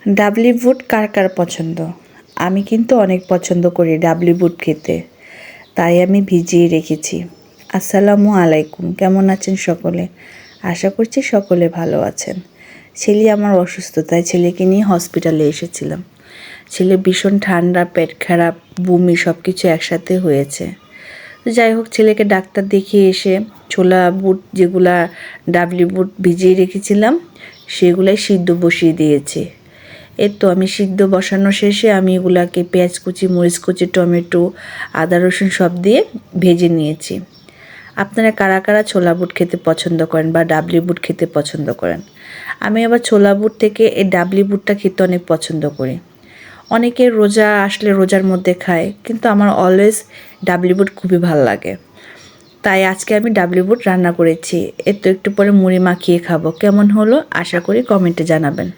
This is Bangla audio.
ডাবলি বুট কার কার পছন্দ? আমি কিন্তু অনেক পছন্দ করি ডাবলি বুট খেতে, তাই আমি ভিজিয়ে রেখেছি। আসসালামু আলাইকুম, কেমন আছেন সকলে? আশা করছি সকলে ভালো আছেন। ছেলে আমার অসুস্থ, তাই ছেলেকে নিয়ে হসপিটালে এসেছিলাম। ছেলে ভীষণ ঠান্ডা, পেট খারাপ, বমি সব কিছু একসাথে হয়েছে। যাই হোক, ছেলেকে ডাক্তার দেখিয়ে এসে ছোলা বুট যেগুলা ডাবলি বুট ভিজিয়ে রেখেছিলাম সেগুলাই সিদ্ধ বসিয়ে দিয়েছি। তো আমি সিদ্ধ বসানো শেষে আমি এগুলাকে পেঁয়াজ কুচি, মরিচ কুচি, টমেটো, আদা রসুন সব দিয়ে ভেজে নিয়েছি। আপনারা কারা কারা ছোলা বুট খেতে পছন্দ করেন বা ডাবলি বুট খেতে পছন্দ করেন? আমি আবার ছোলা বুট থেকে এই ডাবলি বুটটা খেতে অনেক পছন্দ করি। অনেকে রোজা আসলে রোজার মধ্যে খায়, কিন্তু আমার অলওয়েজ ডাবলি বুট খুবই ভালো লাগে। তাই আজকে আমি ডাবলি বুট রান্না করেছি। একটু পরে মুড়ি মাখিয়ে খাবো। কেমন হলো আশা করি কমেন্টে জানাবেন।